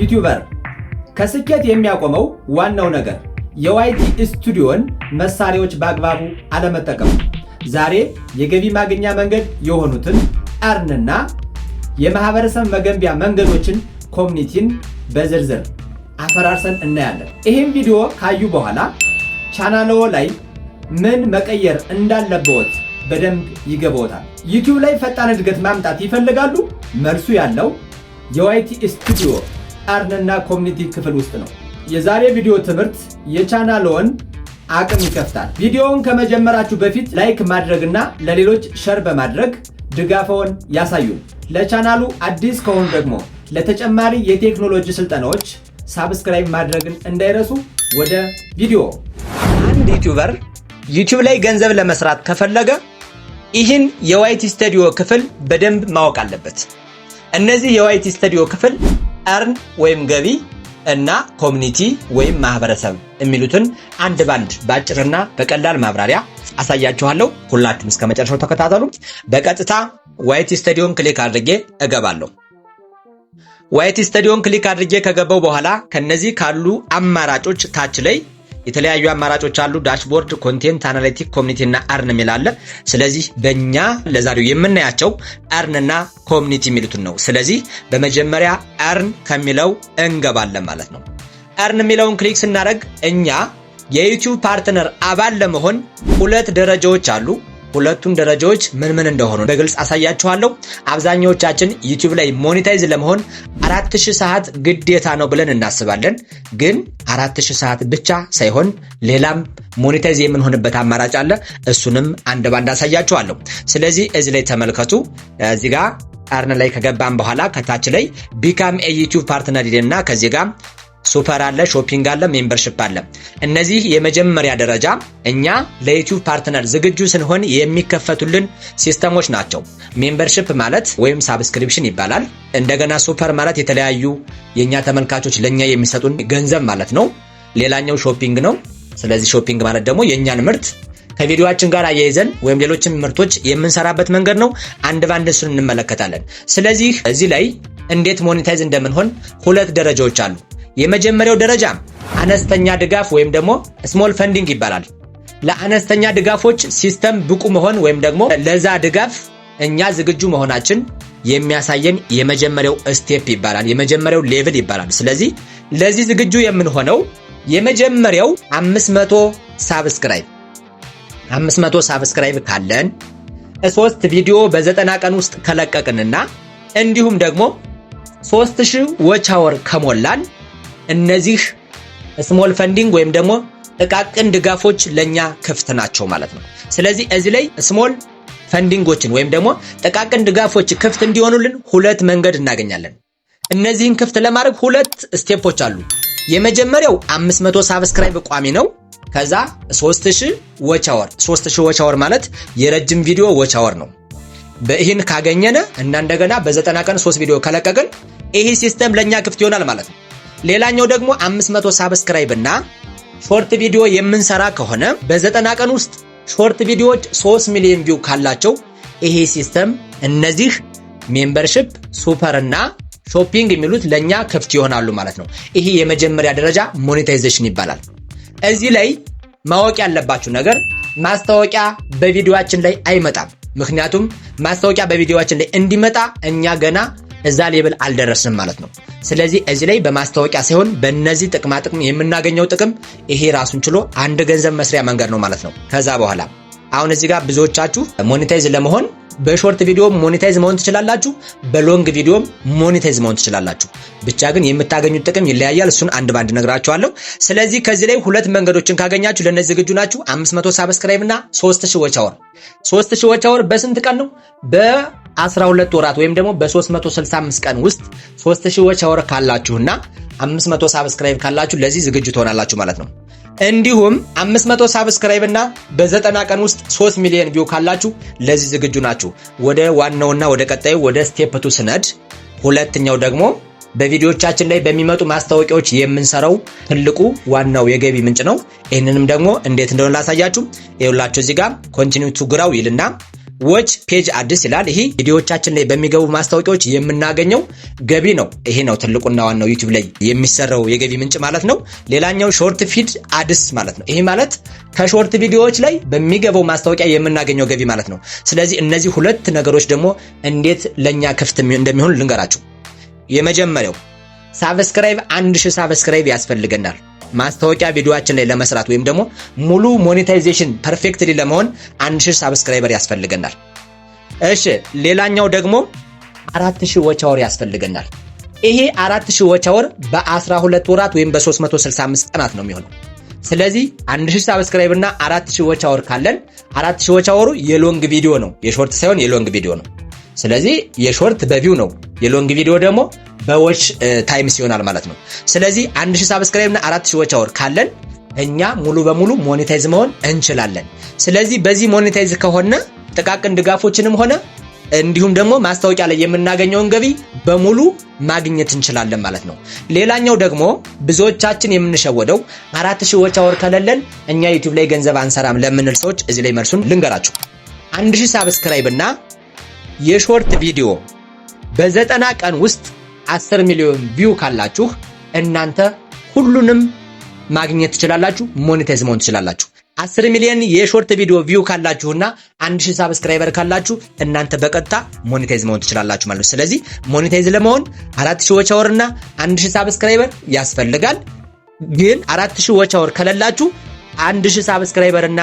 ዩቲዩበር ከስኬት የሚያቆመው ዋናው ነገር የዋይቲ ስቱዲዮን መሳሪያዎች በአግባቡ አለመጠቀም። ዛሬ የገቢ ማግኛ መንገድ የሆኑትን አርንና የማህበረሰብ መገንቢያ መንገዶችን ኮሚኒቲን በዝርዝር አፈራርሰን እናያለን። ይህን ቪዲዮ ካዩ በኋላ ቻናልዎ ላይ ምን መቀየር እንዳለበት በደንብ ይገባዎታል። ዩቲዩብ ላይ ፈጣን እድገት ማምጣት ይፈልጋሉ? መልሱ ያለው የዋይቲ ስቱዲዮ አርንና ኮሚኒቲ ክፍል ውስጥ ነው። የዛሬ ቪዲዮ ትምህርት የቻናልዎን አቅም ይከፍታል። ቪዲዮውን ከመጀመራችሁ በፊት ላይክ ማድረግና ለሌሎች ሸር በማድረግ ድጋፍዎን ያሳዩን። ለቻናሉ አዲስ ከሆኑ ደግሞ ለተጨማሪ የቴክኖሎጂ ስልጠናዎች ሳብስክራይብ ማድረግን እንዳይረሱ። ወደ ቪዲዮ። አንድ ዩቲዩበር ዩቲዩብ ላይ ገንዘብ ለመስራት ከፈለገ ይህን የዋይቲ ስቱዲዮ ክፍል በደንብ ማወቅ አለበት። እነዚህ የዋይቲ ስቱዲዮ ክፍል አርን ወይም ገቢ እና ኮሚኒቲ ወይም ማህበረሰብ የሚሉትን አንድ ባንድ ባጭርና በቀላል ማብራሪያ አሳያችኋለሁ። ሁላችሁም እስከ መጨረሻው ተከታተሉ። በቀጥታ ዋይቲ ስቱዲዮን ክሊክ አድርጌ እገባለሁ። ዋይቲ ስቱዲዮን ክሊክ አድርጌ ከገባው በኋላ ከነዚህ ካሉ አማራጮች ታች ላይ የተለያዩ አማራጮች አሉ። ዳሽቦርድ፣ ኮንቴንት፣ አናሊቲክ፣ ኮሚኒቲ እና አርን የሚላለ። ስለዚህ በእኛ ለዛሬው የምናያቸው አርንና ኮሚኒቲ የሚሉትን ነው። ስለዚህ በመጀመሪያ አርን ከሚለው እንገባለን ማለት ነው። አርን የሚለውን ክሊክ ስናደርግ እኛ የዩቲዩብ ፓርትነር አባል ለመሆን ሁለት ደረጃዎች አሉ። ሁለቱም ደረጃዎች ምን እንደሆኑ በግልጽ አሳያችኋለሁ። አብዛኛዎቻችን ዩቲዩብ ላይ ሞኔታይዝ ለመሆን 4000 ሰዓት ግዴታ ነው ብለን እናስባለን። ግን 4000 ሰዓት ብቻ ሳይሆን ሌላም ሞኔታይዝ የምንሆንበት አማራጭ አለ። እሱንም አንድ ባንድ አሳያችኋለሁ። ስለዚህ እዚህ ላይ ተመልከቱ። እዚህ ጋር አርን ላይ ከገባን በኋላ ከታች ላይ ቢካም ኤ ዩቲዩብ ፓርትነር ይልና ከዚህ ጋር ሱፐር አለ፣ ሾፒንግ አለ፣ ሜምበርሺፕ አለ። እነዚህ የመጀመሪያ ደረጃ እኛ ለዩቲዩብ ፓርትነር ዝግጁ ስንሆን የሚከፈቱልን ሲስተሞች ናቸው። ሜምበርሺፕ ማለት ወይም ሳብስክሪፕሽን ይባላል። እንደገና ሱፐር ማለት የተለያዩ የኛ ተመልካቾች ለኛ የሚሰጡን ገንዘብ ማለት ነው። ሌላኛው ሾፒንግ ነው። ስለዚህ ሾፒንግ ማለት ደግሞ የኛን ምርት ከቪዲዮአችን ጋር አያይዘን ወይም ሌሎችን ምርቶች የምንሰራበት መንገድ ነው። አንድ ባንድ እሱን እንመለከታለን። ስለዚህ እዚህ ላይ እንዴት ሞኔታይዝ እንደምንሆን ሁለት ደረጃዎች አሉ። የመጀመሪያው ደረጃ አነስተኛ ድጋፍ ወይም ደግሞ ስሞል ፈንዲንግ ይባላል። ለአነስተኛ ድጋፎች ሲስተም ብቁ መሆን ወይም ደግሞ ለዛ ድጋፍ እኛ ዝግጁ መሆናችን የሚያሳየን የመጀመሪያው ስቴፕ ይባላል። የመጀመሪያው ሌቭል ይባላል። ስለዚህ ለዚህ ዝግጁ የምንሆነው የመጀመሪያው 500 ሳብስክራይብ ካለን 3 ቪዲዮ በ90 ቀን ውስጥ ከለቀቅንና እንዲሁም ደግሞ 3000 ዎች አወር ከሞላን እነዚህ ስሞል ፈንዲንግ ወይም ደግሞ ጥቃቅን ድጋፎች ለኛ ክፍት ናቸው ማለት ነው። ስለዚህ እዚህ ላይ ስሞል ፈንዲንጎችን ወይም ደግሞ ጥቃቅን ድጋፎች ክፍት እንዲሆኑልን ሁለት መንገድ እናገኛለን። እነዚህን ክፍት ለማድረግ ሁለት ስቴፖች አሉ። የመጀመሪያው 500 ሳብስክራይብ ቋሚ ነው። ከዛ 3000 ዎች አወር። 3000 ዎች አወር ማለት የረጅም ቪዲዮ ዎች አወር ነው። በይህን ካገኘነ እና እንደገና በ90 ቀን 3 ቪዲዮ ከለቀቅን ይሄ ሲስተም ለኛ ክፍት ይሆናል ማለት ነው። ሌላኛው ደግሞ 500 ሳብስክራይብ እና ሾርት ቪዲዮ የምንሰራ ከሆነ በ90 ቀን ውስጥ ሾርት ቪዲዮዎች 3 ሚሊዮን ቪው ካላቸው ይሄ ሲስተም እነዚህ ሜምበርሺፕ፣ ሱፐር እና ሾፒንግ የሚሉት ለኛ ክፍት ይሆናሉ ማለት ነው። ይሄ የመጀመሪያ ደረጃ ሞኔታይዜሽን ይባላል። እዚህ ላይ ማወቅ ያለባችሁ ነገር ማስታወቂያ በቪዲዮአችን ላይ አይመጣም። ምክንያቱም ማስታወቂያ በቪዲዮአችን ላይ እንዲመጣ እኛ ገና እዛ ሌብል አልደረስንም ማለት ነው። ስለዚህ እዚህ ላይ በማስታወቂያ ሳይሆን በእነዚህ ጥቅማ ጥቅም የምናገኘው ጥቅም ይሄ ራሱን ችሎ አንድ ገንዘብ መስሪያ መንገድ ነው ማለት ነው። ከዛ በኋላ አሁን እዚህ ጋር ብዙዎቻችሁ ሞኔታይዝ ለመሆን በሾርት ቪዲዮ ሞኔታይዝ መሆን ትችላላችሁ፣ በሎንግ ቪዲዮ ሞኔታይዝ መሆን ትችላላችሁ። ብቻ ግን የምታገኙት ጥቅም ይለያያል። እሱን አንድ ባንድ ነግራችኋለሁ። ስለዚህ ከዚህ ላይ ሁለት መንገዶችን ካገኛችሁ ለነዚህ ዝግጁ ናችሁ። 500 ሳብስክራይብ እና 3000 ዎች አወር። 3000 ዎች አወር በስንት ቀን ነው? በ12 ወራት ወይም ደግሞ በ365 ቀን ውስጥ 3000 ዎች አወር ካላችሁና 500 ሳብስክራይብ ካላችሁ ለዚህ ዝግጁ ትሆናላችሁ ማለት ነው። እንዲሁም 500 ሳብስክራይብ እና በ90 ቀን ውስጥ 3 ሚሊዮን ቪው ካላችሁ ለዚህ ዝግጁ ናችሁ። ወደ ዋናውና ወደ ቀጣዩ ወደ ስቴፕ 2 ስነድ ሁለተኛው ደግሞ በቪዲዮቻችን ላይ በሚመጡ ማስታወቂያዎች የምንሰራው ትልቁ ዋናው የገቢ ምንጭ ነው። ይሄንንም ደግሞ እንዴት እንደሆነ ላሳያችሁ። ይኸውላችሁ እዚህ ጋር ኮንቲኒው ቱ ግራው ይልና ዎች ፔጅ አድስ ይላል። ይሄ ቪዲዮዎቻችን ላይ በሚገቡ ማስታወቂያዎች የምናገኘው ገቢ ነው። ይሄ ነው ትልቁና ዋናው ዩቲዩብ ላይ የሚሰራው የገቢ ምንጭ ማለት ነው። ሌላኛው ሾርት ፊድ አድስ ማለት ነው። ይሄ ማለት ከሾርት ቪዲዮዎች ላይ በሚገባው ማስታወቂያ የምናገኘው ገቢ ማለት ነው። ስለዚህ እነዚህ ሁለት ነገሮች ደግሞ እንዴት ለኛ ክፍት እንደሚሆን ልንገራችሁ። የመጀመሪያው ሳብስክራይብ 1000 ሳብስክራይብ ያስፈልገናል። ማስታወቂያ ቪዲዮአችን ላይ ለመስራት ወይም ደግሞ ሙሉ ሞኔታይዜሽን ፐርፌክትሊ ለመሆን 1000 ሳብስክራይበር ያስፈልገናል። እሺ ሌላኛው ደግሞ 4000 ዎች አወር ያስፈልገናል። ይሄ 4000 ዎች አወር በ12 ወራት ወይም በ365 ቀናት ነው የሚሆነው። ስለዚህ 1000 ሳብስክራይብ እና 4000 ዎች አወር ካለን 4000 ዎች አወሩ የሎንግ ቪዲዮ ነው፣ የሾርት ሳይሆን የሎንግ ቪዲዮ ነው። ስለዚህ የሾርት በቪው ነው፣ የሎንግ ቪዲዮ ደግሞ በዎች ታይምስ ይሆናል ማለት ነው። ስለዚህ 1000 ሳብስክራይብ እና 4000 ዎች አወር ካለን እኛ ሙሉ በሙሉ ሞኔታይዝ መሆን እንችላለን። ስለዚህ በዚህ ሞኔታይዝ ከሆነ ጥቃቅን ድጋፎችንም ሆነ እንዲሁም ደግሞ ማስታወቂያ ላይ የምናገኘውን ገቢ በሙሉ ማግኘት እንችላለን ማለት ነው። ሌላኛው ደግሞ ብዙዎቻችን የምንሸወደው 4000 ዎች አወር ከሌለን እኛ ዩቲዩብ ላይ ገንዘብ አንሰራም ለምንል ሰዎች እዚህ ላይ መልሱን ልንገራችሁ። 1000 ሳብስክራይብ እና የሾርት ቪዲዮ በ90 ቀን ውስጥ 10 ሚሊዮን ቪው ካላችሁ እናንተ ሁሉንም ማግኘት ትችላላችሁ፣ ሞኔታይዝ መሆን ትችላላችሁ። 10 ሚሊዮን የሾርት ቪዲዮ ቪው ካላችሁና 1000 ሳብስክራይበር ካላችሁ እናንተ በቀጥታ ሞኔታይዝ መሆን ትችላላችሁ ማለት ነው። ስለዚህ ሞኔታይዝ ለመሆን 4000 ዎች አወር እና 1000 ሳብስክራይበር ያስፈልጋል። ግን 4000 ዎች አወር ከሌላችሁ 1000 ሳብስክራይበር እና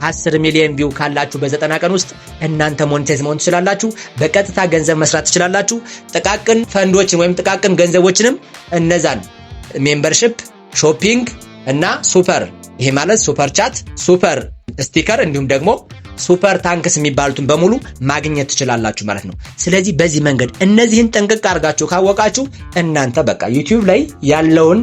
10 ሚሊዮን ቪው ካላችሁ በ90 ቀን ውስጥ እናንተ ሞኔታይዝ መሆን ትችላላችሁ። በቀጥታ ገንዘብ መስራት ትችላላችሁ። ጥቃቅን ፈንዶችን ወይም ጥቃቅን ገንዘቦችንም እነዛን ሜምበርሺፕ፣ ሾፒንግ እና ሱፐር፣ ይሄ ማለት ሱፐር ቻት፣ ሱፐር ስቲከር እንዲሁም ደግሞ ሱፐር ታንክስ የሚባሉትን በሙሉ ማግኘት ትችላላችሁ ማለት ነው። ስለዚህ በዚህ መንገድ እነዚህን ጥንቅቅ አድርጋችሁ ካወቃችሁ እናንተ በቃ ዩቲዩብ ላይ ያለውን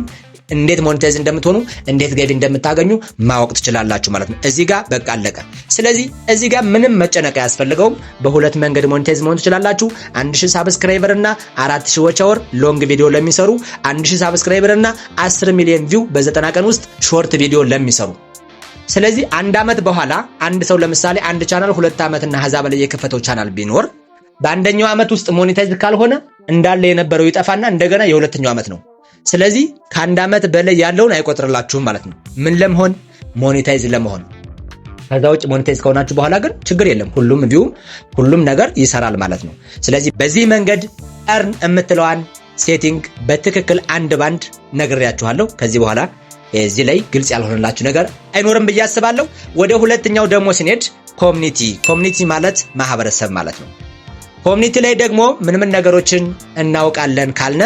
እንዴት ሞኔታይዝ እንደምትሆኑ እንዴት ገቢ እንደምታገኙ ማወቅ ትችላላችሁ ማለት ነው። እዚህ ጋር በቃ አለቀ። ስለዚህ እዚህ ጋር ምንም መጨነቅ አያስፈልገውም። በሁለት መንገድ ሞኔታይዝ መሆን ትችላላችሁ። 1000 ሳብስክራይበር እና 4000 ዎች አወር ሎንግ ቪዲዮ ለሚሰሩ፣ 1000 ሳብስክራይበር እና 10 ሚሊዮን ቪው በ90 ቀን ውስጥ ሾርት ቪዲዮ ለሚሰሩ። ስለዚህ አንድ አመት በኋላ አንድ ሰው ለምሳሌ አንድ ቻናል 2 አመትና ከዛ በላይ የከፈተው ቻናል ቢኖር በአንደኛው አመት ውስጥ ሞኔታይዝ ካልሆነ እንዳለ የነበረው ይጠፋና እንደገና የሁለተኛው አመት ነው። ስለዚህ ከአንድ አመት በላይ ያለውን አይቆጥርላችሁም ማለት ነው። ምን ለመሆን? ሞኔታይዝ ለመሆን። ከዛ ውጭ ሞኔታይዝ ከሆናችሁ በኋላ ግን ችግር የለም፣ ሁሉም ቪው ሁሉም ነገር ይሰራል ማለት ነው። ስለዚህ በዚህ መንገድ earn የምትለዋን ሴቲንግ በትክክል አንድ ባንድ ነግሬያችኋለሁ። ከዚህ በኋላ እዚህ ላይ ግልጽ ያልሆነላችሁ ነገር አይኖርም ብዬ አስባለሁ። ወደ ሁለተኛው ደግሞ ስንሄድ ኮሚኒቲ ማለት ማህበረሰብ ማለት ነው። ኮሚኒቲ ላይ ደግሞ ምን ነገሮችን እናውቃለን ካልነ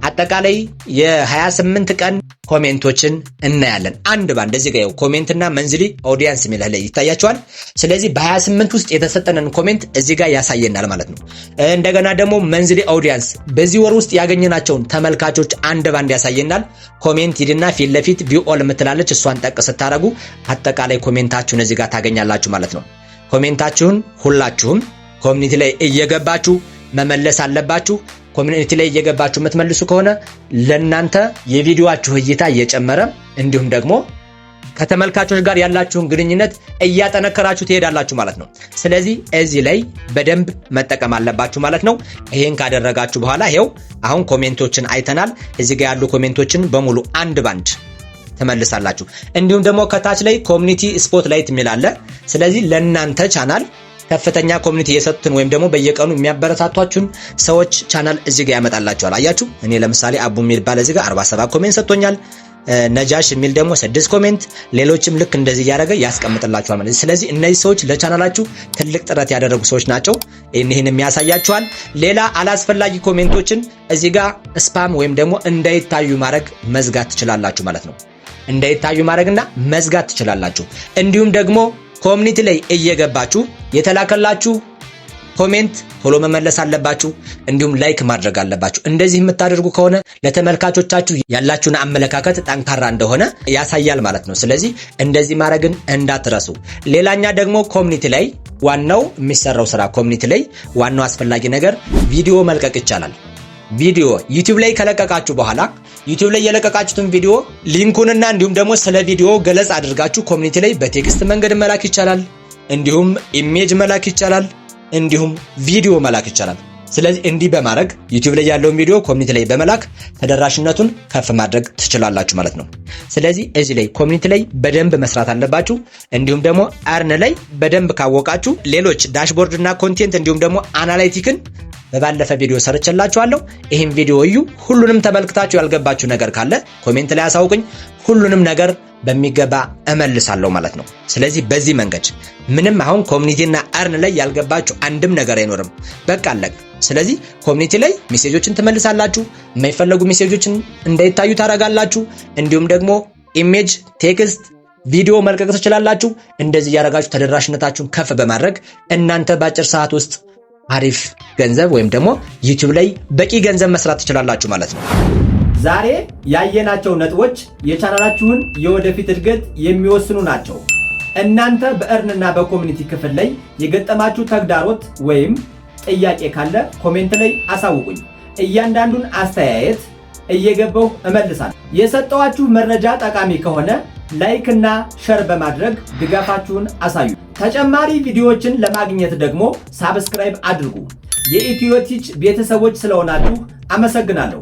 አጠቃላይ የ28 ቀን ኮሜንቶችን እናያለን። አንድ ባንድ እዚህ ጋር ኮሜንትና መንዝሊ ኦዲየንስ የሚለው ላይ ይታያቸዋል። ስለዚህ በ28 ውስጥ የተሰጠንን ኮሜንት እዚህ ጋር ያሳየናል ማለት ነው። እንደገና ደግሞ መንዝሊ ኦዲየንስ በዚህ ወር ውስጥ ያገኘናቸውን ተመልካቾች አንድ ባንድ ያሳየናል። ኮሜንት ሂድና ፊት ለፊት ቪው ኦል የምትላለች እሷን ጠቅ ስታረጉ አጠቃላይ ኮሜንታችሁን እዚህ ጋር ታገኛላችሁ ማለት ነው። ኮሜንታችሁን ሁላችሁም ኮሚኒቲ ላይ እየገባችሁ መመለስ አለባችሁ። ኮሚኒቲ ላይ እየገባችሁ የምትመልሱ ከሆነ ለእናንተ የቪዲዮአችሁ እይታ እየጨመረ እንዲሁም ደግሞ ከተመልካቾች ጋር ያላችሁን ግንኙነት እያጠነከራችሁ ትሄዳላችሁ ማለት ነው። ስለዚህ እዚህ ላይ በደንብ መጠቀም አለባችሁ ማለት ነው። ይሄን ካደረጋችሁ በኋላ ይሄው አሁን ኮሜንቶችን አይተናል። እዚህ ጋር ያሉ ኮሜንቶችን በሙሉ አንድ ባንድ ተመልሳላችሁ። እንዲሁም ደግሞ ከታች ላይ ኮሚኒቲ ስፖትላይት የሚል አለ። ስለዚህ ለእናንተ ቻናል ከፍተኛ ኮሚኒቲ የሰጡትን ወይም ደግሞ በየቀኑ የሚያበረታቷችሁን ሰዎች ቻናል እዚህ ጋር ያመጣላችኋል። አያችሁ እኔ ለምሳሌ አቡ የሚል ባለ እዚህ ጋር 47 ኮሜንት ሰጥቶኛል። ነጃሽ የሚል ደግሞ 6 ኮሜንት፣ ሌሎችም ልክ እንደዚህ ያደረገ ያስቀምጥላችኋል ማለት ነው። ስለዚህ እነዚህ ሰዎች ለቻናላችሁ ትልቅ ጥረት ያደረጉ ሰዎች ናቸው። ይሄን የሚያሳያችኋል። ሌላ አላስፈላጊ ኮሜንቶችን እዚህ ጋር ስፓም ወይም ደግሞ እንዳይታዩ ማድረግ መዝጋት ትችላላችሁ ማለት ነው። እንዳይታዩ ማድረግና መዝጋት ትችላላችሁ። እንዲሁም ደግሞ ኮሚኒቲ ላይ እየገባችሁ የተላከላችሁ ኮሜንት ቶሎ መመለስ አለባችሁ። እንዲሁም ላይክ ማድረግ አለባችሁ። እንደዚህ የምታደርጉ ከሆነ ለተመልካቾቻችሁ ያላችሁን አመለካከት ጠንካራ እንደሆነ ያሳያል ማለት ነው። ስለዚህ እንደዚህ ማድረግን እንዳትረሱ። ሌላኛ ደግሞ ኮሚኒቲ ላይ ዋናው የሚሰራው ስራ ኮሚኒቲ ላይ ዋናው አስፈላጊ ነገር ቪዲዮ መልቀቅ ይቻላል። ቪዲዮ ዩቲዩብ ላይ ከለቀቃችሁ በኋላ ዩቲዩብ ላይ የለቀቃችሁትን ቪዲዮ ሊንኩንና እንዲሁም ደግሞ ስለ ቪዲዮ ገለጽ አድርጋችሁ ኮሚኒቲ ላይ በቴክስት መንገድ መላክ ይቻላል። እንዲሁም ኢሜጅ መላክ ይቻላል፣ እንዲሁም ቪዲዮ መላክ ይቻላል። ስለዚህ እንዲህ በማድረግ ዩቲዩብ ላይ ያለውን ቪዲዮ ኮሚኒቲ ላይ በመላክ ተደራሽነቱን ከፍ ማድረግ ትችላላችሁ ማለት ነው። ስለዚህ እዚህ ላይ ኮሚኒቲ ላይ በደንብ መስራት አለባችሁ። እንዲሁም ደግሞ አርን ላይ በደንብ ካወቃችሁ ሌሎች ዳሽቦርድ እና ኮንቴንት እንዲሁም ደግሞ አናላይቲክን በባለፈ ቪዲዮ ሰርቼላችኋለሁ። ይህም ቪዲዮ እዩ። ሁሉንም ተመልክታችሁ ያልገባችሁ ነገር ካለ ኮሜንት ላይ አሳውቁኝ። ሁሉንም ነገር በሚገባ እመልሳለሁ ማለት ነው። ስለዚህ በዚህ መንገድ ምንም አሁን ኮሚኒቲና አርን ላይ ያልገባችሁ አንድም ነገር አይኖርም። በቃ አለቀ። ስለዚህ ኮሚኒቲ ላይ ሜሴጆችን ትመልሳላችሁ፣ የማይፈለጉ ሜሴጆችን እንዳይታዩ ታረጋላችሁ። እንዲሁም ደግሞ ኢሜጅ፣ ቴክስት፣ ቪዲዮ መልቀቅ ትችላላችሁ። እንደዚህ ያረጋችሁ ተደራሽነታችሁን ከፍ በማድረግ እናንተ በአጭር ሰዓት ውስጥ አሪፍ ገንዘብ ወይም ደግሞ ዩቲዩብ ላይ በቂ ገንዘብ መስራት ትችላላችሁ ማለት ነው። ዛሬ ያየናቸው ነጥቦች የቻናላችሁን የወደፊት እድገት የሚወስኑ ናቸው። እናንተ በእርንና በኮሚኒቲ ክፍል ላይ የገጠማችሁ ተግዳሮት ወይም ጥያቄ ካለ ኮሜንት ላይ አሳውቁኝ። እያንዳንዱን አስተያየት እየገባሁ እመልሳለሁ። የሰጠኋችሁ መረጃ ጠቃሚ ከሆነ ላይክ እና ሸር በማድረግ ድጋፋችሁን አሳዩ። ተጨማሪ ቪዲዮዎችን ለማግኘት ደግሞ ሳብስክራይብ አድርጉ። የኢትዮቲች ቤተሰቦች ስለሆናችሁ አመሰግናለሁ።